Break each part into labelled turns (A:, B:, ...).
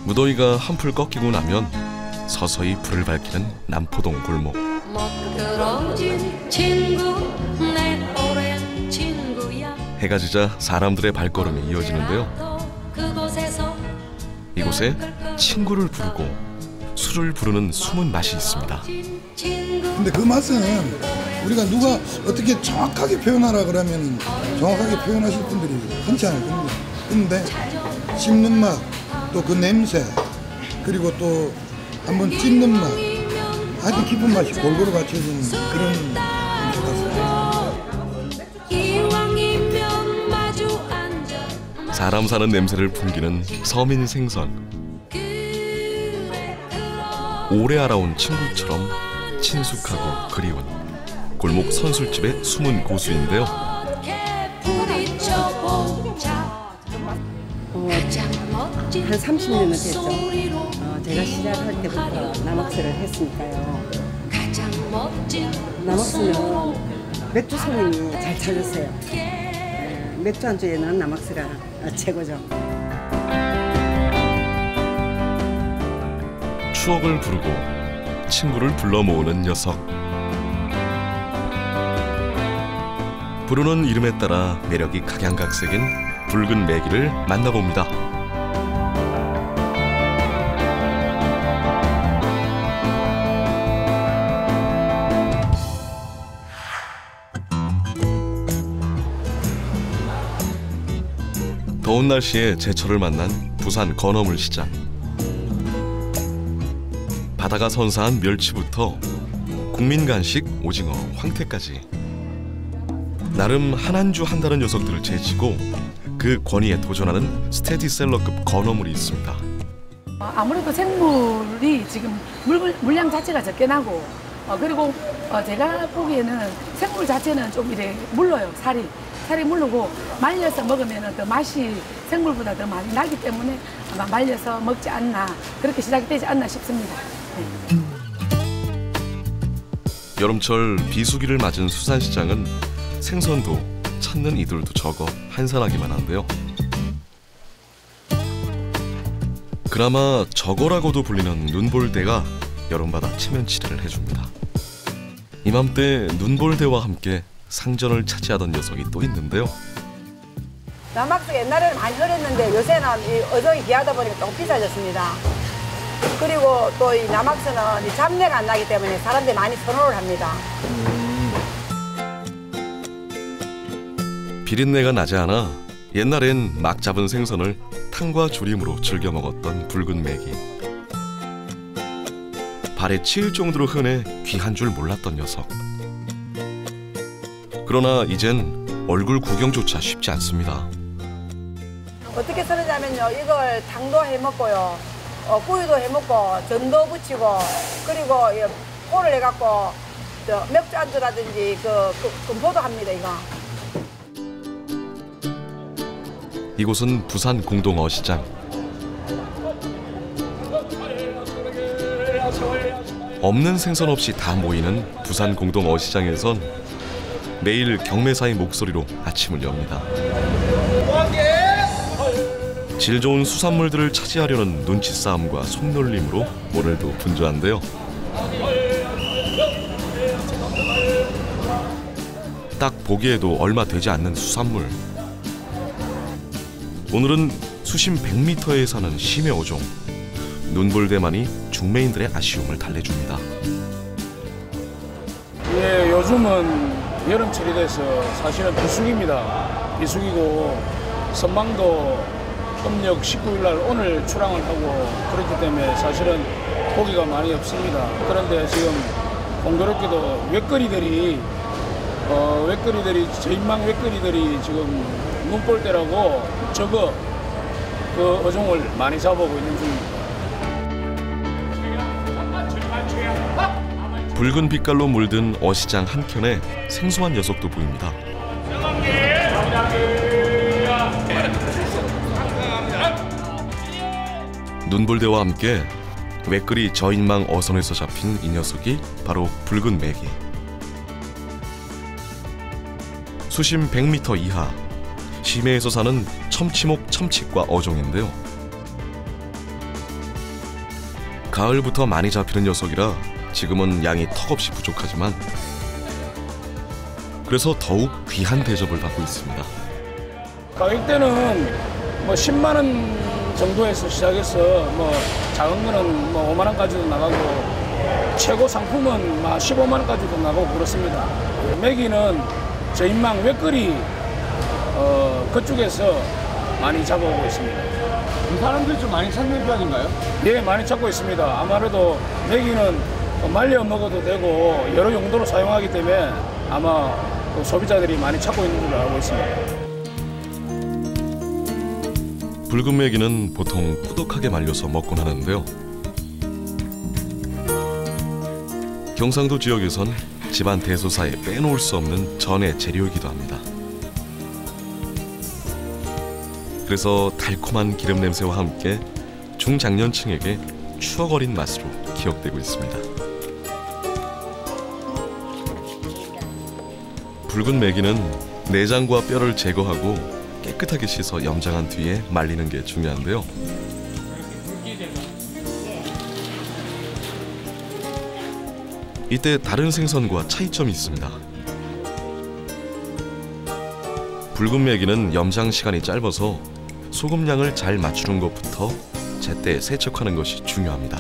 A: 무더위가 한풀 꺾이고 나면 서서히 불을 밝히는 남포동 골목. 해가 지자 사람들의 발걸음이 이어지는데요. 이곳에 친구를 부르고 술을 부르는 숨은 맛이 있습니다.
B: 근데 그 맛은 우리가 누가 어떻게 정확하게 표현하라 그러면 정확하게 표현하실 분들이 흔치 않을 겁니다. 근데 씹는 맛, 또 그 냄새, 그리고 또 한번 찢는 맛, 아주 깊은 맛이 골고루 갖춰진 그런 음식 같습니다.
A: 사람 사는 냄새를 풍기는 서민 생선. 오래 알아온 친구처럼 친숙하고 그리운 골목 선술집의 숨은 고수인데요.
C: 한 30년은 됐죠. 제가 시작할 때부터 남학스를 했으니까요. 남학스는 맥주 손님이 잘 찾았어요. 맥주 안주에는 남학스가 최고죠.
A: 추억을 부르고 친구를 불러 모으는 녀석. 부르는 이름에 따라 매력이 각양각색인 붉은 메기를 만나봅니다. 더운 날씨에 제철을 만난 부산 건어물 시장. 바다가 선사한 멸치부터 국민 간식 오징어, 황태까지 나름 한 한 주 한다는 녀석들을 제치고 그 권위에 도전하는 스테디셀러급 건어물이 있습니다.
D: 아무래도 생물이 지금 물량 자체가 적게 나고 그리고 제가 보기에는 생물 자체는 좀 이래 물러요. 살이 물르고 말려서 먹으면 더 맛이 생물보다 더 많이 나기 때문에 아마 말려서 먹지 않나, 그렇게 시작이 되지 않나 싶습니다. 네.
A: 여름철 비수기를 맞은 수산시장은 생선도 찾는 이들도 적어 한산하기만 한데요. 그나마 저거라고도 불리는 눈볼대가 여름바다 체면치레를 해줍니다. 이맘때 눈볼대와 함께 상전을 차지하던 녀석이 또 있는데요.
E: 남학스가 옛날에는 많이 흐렸는데 요새는 이 어종이 귀하다 보니까 조금 비싸졌습니다. 그리고 또 이 남학스는 이 잡내가 안 나기 때문에 사람들이 많이 선호를 합니다.
A: 비린내가 나지 않아 옛날엔 막 잡은 생선을 탕과 조림으로 즐겨 먹었던 붉은 메기. 발에 치일 정도로 흔해 귀한 줄 몰랐던 녀석. 그러나 이젠 얼굴 구경조차 쉽지 않습니다.
E: 어떻게 썰느냐면요, 이걸 탕도 해먹고요, 구이도 해먹고, 전도 붙이고, 그리고 포를 해갖고 맥주 안주라든지 금포도 합니다, 이거.
A: 이곳은 부산 공동어시장. 없는 생선 없이 다 모이는 부산 공동어시장에선 매일 경매사의 목소리로 아침을 엽니다. 질 좋은 수산물들을 차지하려는 눈치 싸움과 손놀림으로 오늘도 분주한데요. 딱 보기에도 얼마 되지 않는 수산물. 오늘은 수심 100m에 사는 심해 어종 눈볼대만이 중매인들의 아쉬움을 달래줍니다.
F: 예, 요즘은 여름철이 돼서 사실은 비수기입니다. 비수기고 선망도 음력 19일 날 오늘 출항을 하고 그렇기 때문에 사실은 고기가 많이 없습니다. 그런데 지금 공교롭게도 웻거리들이 저인망 웻거리들이 지금 눈볼대라고 저거 그 어종을 많이 잡아오고 있는 중입니다.
A: 붉은 빛깔로 물든 어시장 한켠에 생소한 녀석도 보입니다. 눈볼대와 함께 웻거리 저인망 어선에서 잡힌 이 녀석이 바로 붉은 메기. 수심 100m 이하, 심해에서 사는 첨치목 첨치과 어종인데요. 가을부터 많이 잡히는 녀석이라 지금은 양이 턱없이 부족하지만 그래서 더욱 귀한 대접을 받고 있습니다.
F: 가격대는 뭐 10만 원 정도에서 시작해서 뭐 작은 거는 뭐 5만 원까지도 나가고 최고 상품은 막 15만 원까지도 나가고 그렇습니다. 메기는 저인망 외거리 그쪽에서 많이 잡아오고 있습니다.
G: 사람들이 좀 많이 찾는 편인가요?
F: 예, 많이 찾고 있습니다. 아무래도 메기는 말려 먹어도 되고 여러 용도로 사용하기 때문에 아마 소비자들이 많이 찾고 있는 걸로 알고 있습니다.
A: 붉은 메기는 보통 꾸덕하게 말려서 먹곤 하는데요. 경상도 지역에선 집안 대소사에 빼놓을 수 없는 전의 재료이기도 합니다. 그래서 달콤한 기름 냄새와 함께 중장년층에게 추억 어린 맛으로 기억되고 있습니다. 붉은 메기는 내장과 뼈를 제거하고 깨끗하게 씻어 염장한 뒤에 말리는 게 중요한데요. 이때 다른 생선과 차이점이 있습니다. 붉은 메기는 염장 시간이 짧아서 소금량을 잘 맞추는 것부터 제때 세척하는 것이 중요합니다.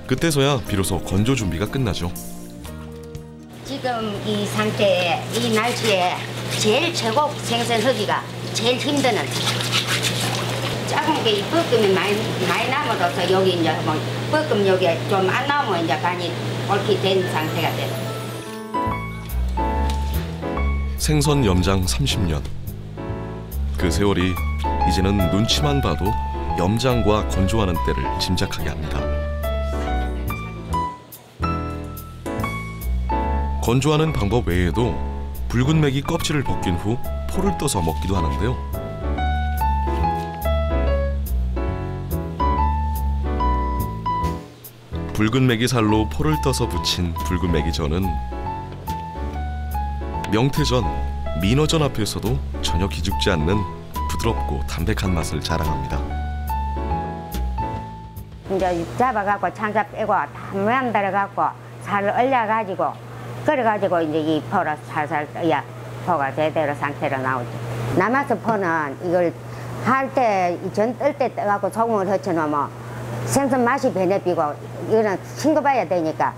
A: 그때서야 비로소 건조 준비가 끝나죠.
H: 지금 이 상태에 이 날씨에 제일 최고 생선하기가 제일 힘드는 작은 게 이 뻐끔이 많이 남아서 여기 이제 뭐 뻐끔 여기 좀 안 나오면 이제 간이 옳게 된 상태가 돼요.
A: 생선 염장 30년. 그 세월이 이제는 눈치만 봐도 염장과 건조하는 때를 짐작하게 합니다. 건조하는 방법 외에도 붉은 메기 껍질을 벗긴 후 포를 떠서 먹기도 하는데요. 붉은 메기 살로 포를 떠서 부친 붉은 메기전은 명태전, 민어전 앞에서도 전혀 기죽지 않는 부드럽고 담백한 맛을 자랑합니다.
H: 이제 잡아갖고 창자 빼고 다 모양 들어갖고 살을 얼려가지고 그래가지고 이제 이 포를 살살 떠야 포가 제대로 상태로 나오죠. 남아서 포는 이걸 할 때 전 뜰 때 떠갖고 소금을 헤쳐놓으면 생선 맛이 변해비고 이거는 싱거봐야 되니까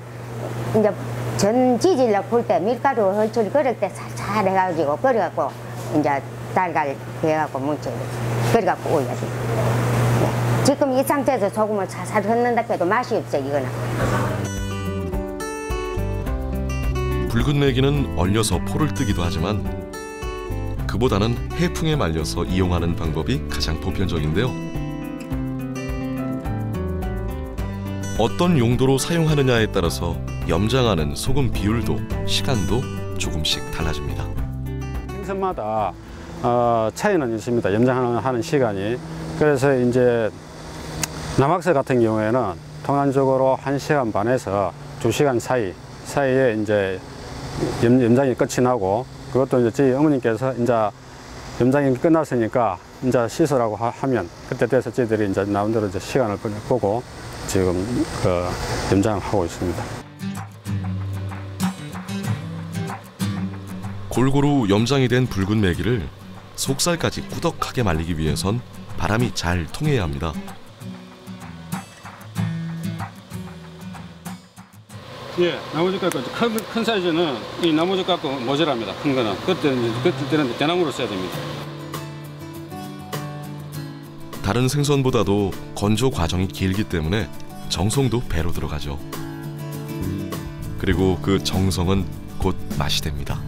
H: 이제 전 지질러 볼 때 밀가루 헐철 끓일 때 살살 해가지고 끓여갖고 이제 달걀 배갖고 뭉쳐 끓여갖고 올려야 돼. 네. 지금 이 상태에서 소금을 살살 넣는다 해도 맛이 없어 이거는.
A: 붉은 메기는 얼려서 포를 뜨기도 하지만 그보다는 해풍에 말려서 이용하는 방법이 가장 보편적인데요. 어떤 용도로 사용하느냐에 따라서 염장하는 소금 비율도 시간도 조금씩 달라집니다.
G: 생선마다 차이는 있습니다. 염장하는 시간이. 그래서 이제 남학생 같은 경우에는 통상적으로 1시간 반에서 2시간 사이에 이제 염장이 끝이 나고, 그것도 이제 저희 어머님께서 이제 염장이 끝났으니까 이제 씻으라고 하면 그때 돼서 저희들이 이제 나름대로 이제 시간을 보고 지금 그 염장을 하고 있습니다.
A: 골고루 염장이 된 붉은 메기를 속살까지 꾸덕하게 말리기 위해선 바람이 잘 통해야 합니다.
G: 예, 나무젓 깎고 큰 사이즈는 이 나무젓 깎고 모자랍니다. 큰 거는 그때는 대나무로 써야 됩니다.
A: 다른 생선보다도 건조 과정이 길기 때문에 정성도 배로 들어가죠. 그리고 그 정성은 곧 맛이 됩니다.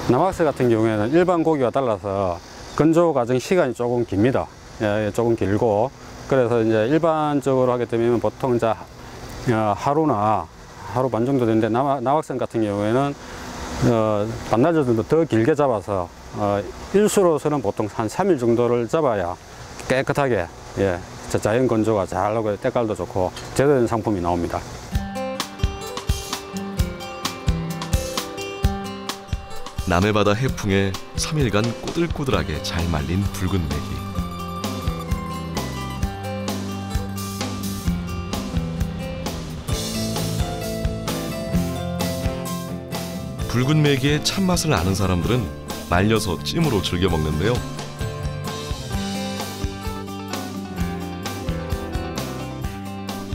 G: 남학생 같은 경우에는 일반 고기와 달라서 건조 과정 시간이 조금 깁니다. 예, 조금 길고, 그래서 이제 일반적으로 하게 되면 보통 이제 하루 반 정도 되는데 남학생 같은 경우에는 반나절 정도 더 길게 잡아서 일수로서는 보통 한 3일 정도를 잡아야 깨끗하게, 예, 자연 건조가 잘 하고 때깔도 좋고 제대로 된 상품이 나옵니다.
A: 남해바다 해풍에 3일간 꼬들꼬들하게 잘 말린 붉은 메기. 붉은 메기의 참맛을 아는 사람들은 말려서 찜으로 즐겨 먹는데요.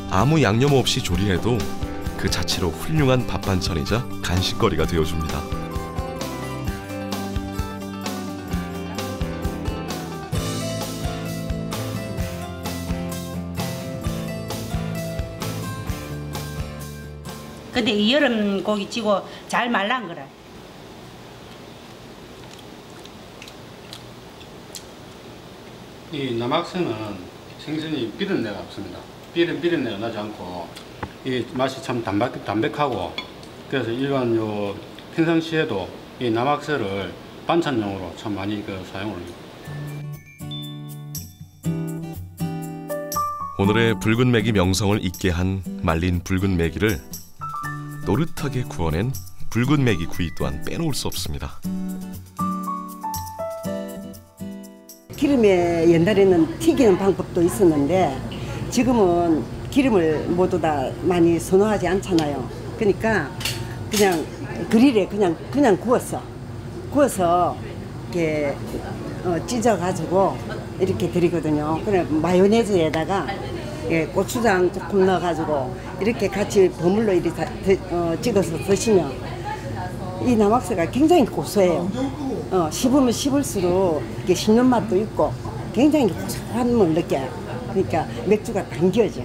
A: 아무 양념 없이 조리해도 그 자체로 훌륭한 밥 반찬이자 간식거리가 되어줍니다.
I: 근데 이 여름 고기 찌고 잘 말란 거라.
G: 이 남학생은 생선이 비린내가 없습니다. 비린내가 나지 않고 이 맛이 참 담백하고, 그래서 일반 요 평상시에도 이 남학생을 반찬용으로 참 많이 사용을 합니다.
A: 오늘의 붉은 메기 명성을 잊게 한 말린 붉은 메기를 노릇하게 구워낸 붉은 메기 구이 또한 빼놓을 수 없습니다.
C: 기름에 옛날에는 튀기는 방법도 있었는데 지금은 기름을 모두 다 많이 선호하지 않잖아요. 그러니까 그냥 그릴에 그냥 구워서 이렇게 찢어가지고 이렇게 드리거든요. 그래 마요네즈에다가 고추장 조금 넣어가지고 이렇게 같이 버물로 이렇게 찍어서 드시면 이 남학새가 굉장히 고소해요. 씹으면 씹을수록 이렇게 씹는 맛도 있고 굉장히 고소함을 느껴요. 그러니까 맥주가 당기죠.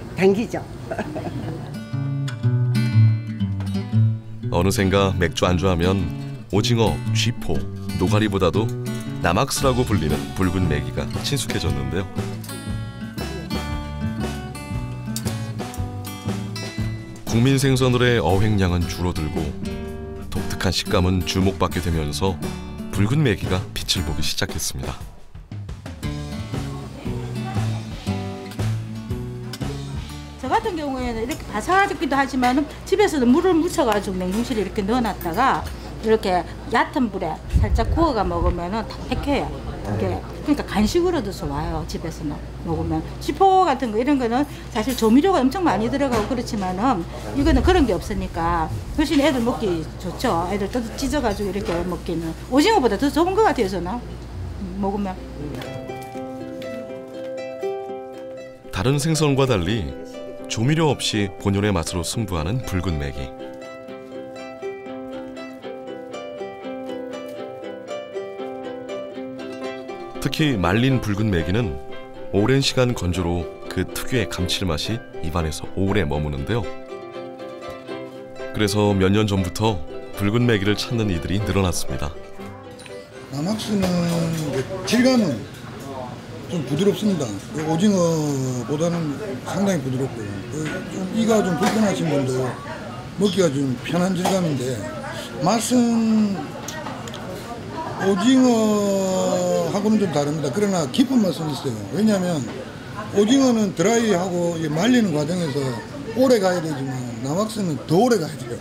A: 어느샌가 맥주 안주하면 오징어, 쥐포, 노가리보다도 남학스라고 불리는 붉은 메기가 친숙해졌는데요. 국민 생선들의 어획량은 줄어들고 독특한 식감은 주목받게 되면서 붉은 메기가 빛을 보기 시작했습니다.
I: 저 같은 경우에는 이렇게 바삭하기도 하지만 집에서도 물을 묻혀가지고 냉동실에 이렇게 넣어놨다가 이렇게 얕은 불에 살짝 구워가 먹으면 담백해요. 그러니까 간식으로도 좋아요. 집에서는 먹으면. 쥐포 같은 거 이런 거는 사실 조미료가 엄청 많이 들어가고 그렇지만은 이거는 그런 게 없으니까 훨씬 애들 먹기 좋죠. 애들 또 찢어가지고 이렇게 먹기는 오징어보다 더 좋은 것 같아요. 저는 먹으면.
A: 다른 생선과 달리 조미료 없이 본연의 맛으로 승부하는 붉은 메기. 특히 말린 붉은 메기는 오랜 시간 건조로 그 특유의 감칠맛이 입안에서 오래 머무는데요. 그래서 몇 년 전부터 붉은 메기를 찾는 이들이 늘어났습니다.
B: 남학수는 질감은 좀 부드럽습니다. 오징어보다는 상당히 부드럽고요. 좀 이가 좀 불편하신 분도 먹기가 좀 편한 질감인데 맛은 오징어하고는 좀 다릅니다. 그러나 깊은 맛은 있어요. 왜냐하면 오징어는 드라이하고 말리는 과정에서 오래 가야 되지만 남학수는 더 오래 가야 돼요.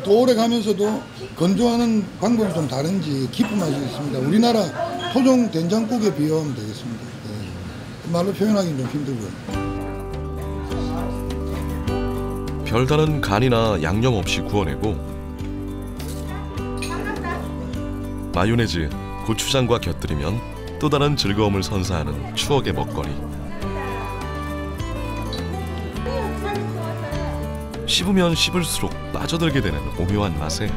B: 더 오래 가면서도 건조하는 방법이 좀 다른지 깊은 맛이 있습니다. 우리나라 토종 된장국에 비유하면 되겠습니다. 네. 말로 표현하기는 좀 힘들고요.
A: 별다른 간이나 양념 없이 구워내고 마요네즈, 고추장과 곁들이면 또 다른 즐거움을 선사하는 추억의 먹거리. 씹으면 씹을수록 빠져들게 되는 오묘한 맛에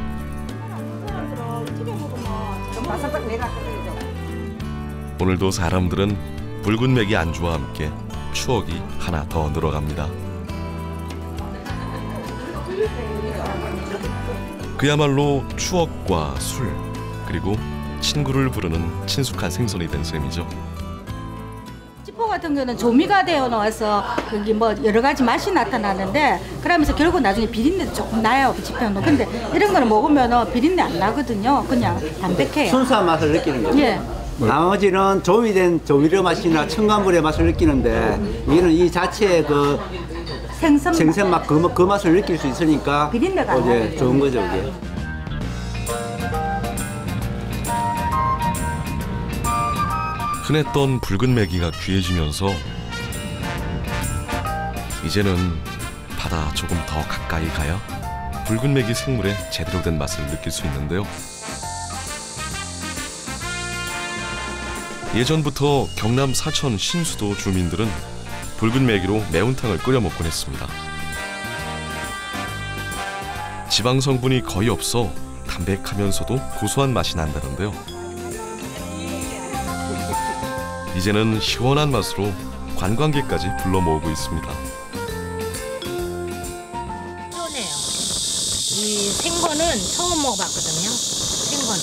A: 오늘도 사람들은 붉은 메기 안주와 함께 추억이 하나 더 늘어갑니다. 그야말로 추억과 술, 그리고 친구를 부르는 친숙한 생선이 된 셈이죠.
I: 쥐포 같은 경우는 조미가 되어 넣어서 여기 뭐 여러 가지 맛이 나타나는데 그러면서 결국 나중에 비린내도 조금 나요. 쥐포는. 근데 이런 거는 먹으면 비린내 안 나거든요. 그냥 담백해요.
J: 순수한 맛을 느끼는 거죠.
I: 예.
J: 나머지는 조미된 조미료 맛이나 첨가물의 맛을 느끼는데 이는 이 자체의 그 생선 맛 그 맛을 느낄 수 있으니까
I: 비린내가 안 나요.
J: 좋은 거죠, 이게.
A: 흔했던 붉은 메기가 귀해지면서 이제는 바다 조금 더 가까이 가야 붉은 메기 생물의 제대로 된 맛을 느낄 수 있는데요. 예전부터 경남 사천 신수도 주민들은 붉은 메기로 매운탕을 끓여 먹곤 했습니다. 지방 성분이 거의 없어 담백하면서도 고소한 맛이 난다는데요. 이제는 시원한 맛으로 관광객까지 불러 모으고 있습니다.
K: 시원해요. 이 생거는 처음 먹어봤거든요. 생거는.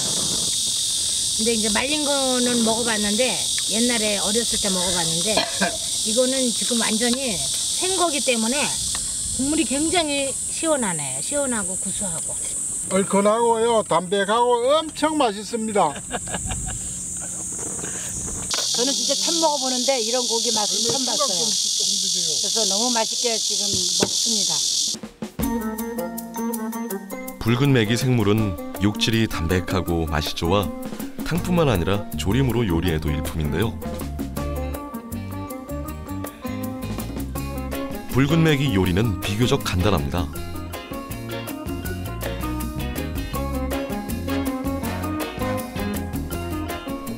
K: 근데 이제 말린 거는 먹어봤는데 옛날에 어렸을 때 먹어봤는데 이거는 지금 완전히 생거기 때문에 국물이 굉장히 시원하네요. 시원하고 구수하고.
L: 얼큰하고요, 담백하고 엄청 맛있습니다.
K: 저는 진짜 처음 먹어보는데 이런 고기 맛은 처음 봤어요. 그래서 너무 맛있게 지금 먹습니다.
A: 붉은 메기 생물은 육질이 담백하고 맛이 좋아 탕뿐만 아니라 조림으로 요리해도 일품인데요. 붉은 메기 요리는 비교적 간단합니다.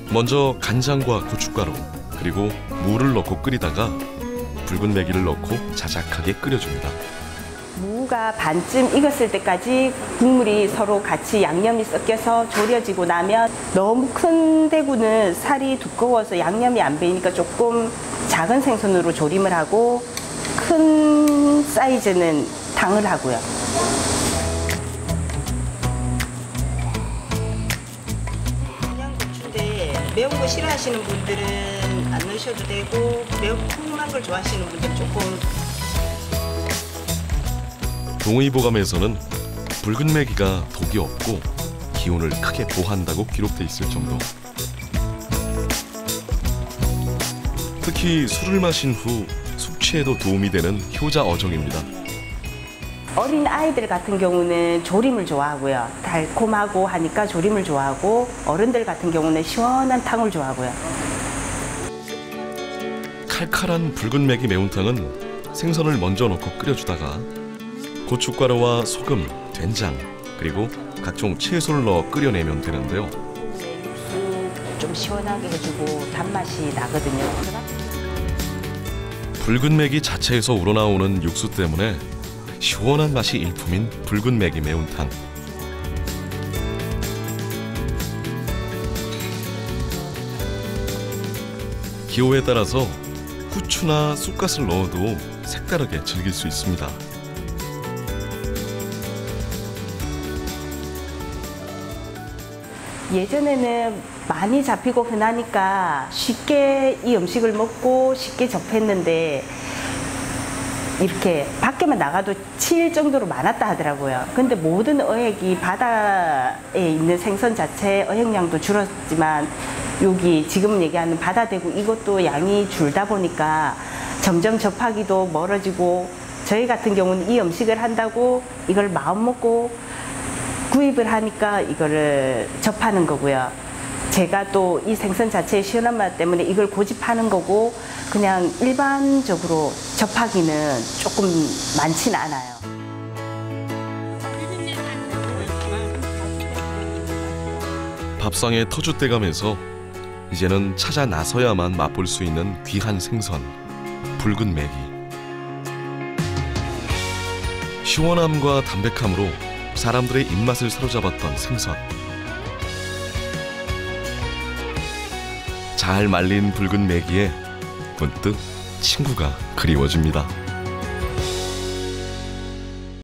A: 먼저 간장과 고춧가루 그리고 무를 넣고 끓이다가 붉은 메기를 넣고 자작하게 끓여줍니다.
M: 무가 반쯤 익었을 때까지 국물이 서로 같이 양념이 섞여서 졸여지고 나면 너무 큰 대구는 살이 두꺼워서 양념이 안 배이니까 조금 작은 생선으로 조림을 하고 큰 사이즈는 탕을 하고요. 매운 거 싫어하시는 분들은 안 넣으셔도 되고 매콤한 걸 좋아하시는 분들은 조금.
A: 동의보감에서는 붉은 메기가 독이 없고 기운을 크게 보한다고 기록돼 있을 정도. 특히 술을 마신 후 숙취에도 도움이 되는 효자 어종입니다.
M: 어린 아이들 같은 경우는 조림을 좋아하고요. 달콤하고 하니까 조림을 좋아하고 어른들 같은 경우는 시원한 탕을 좋아하고요.
A: 칼칼한 붉은 메기 매운탕은 생선을 먼저 넣고 끓여주다가 고춧가루와 소금, 된장, 그리고 각종 채소를 넣어 끓여내면 되는데요.
M: 육수 좀 시원하게 해주고 단맛이 나거든요.
A: 붉은 메기 자체에서 우러나오는 육수 때문에 시원한 맛이 일품인 붉은 메기 매운탕. 기호에 따라서 후추나 쑥갓을 넣어도 색다르게 즐길 수 있습니다.
M: 예전에는 많이 잡히고 흔하니까 쉽게 이 음식을 먹고 쉽게 접했는데 이렇게 밖에만 나가도 치일 정도로 많았다 하더라고요. 근데 모든 어획이 바다에 있는 생선 자체 어획량도 줄었지만 여기 지금 얘기하는 바다대구 이것도 양이 줄다 보니까 점점 접하기도 멀어지고 저희 같은 경우는 이 음식을 한다고 이걸 마음 먹고 구입을 하니까 이거를 접하는 거고요. 제가 또 이 생선 자체의 시원한 맛 때문에 이걸 고집하는 거고 그냥 일반적으로 접하기는 조금 많지는 않아요.
A: 밥상의 터줏대감에서 이제는 찾아 나서야만 맛볼 수 있는 귀한 생선, 붉은 메기. 시원함과 담백함으로 사람들의 입맛을 사로잡았던 생선. 잘 말린 붉은 메기에 문득 친구가 그리워집니다.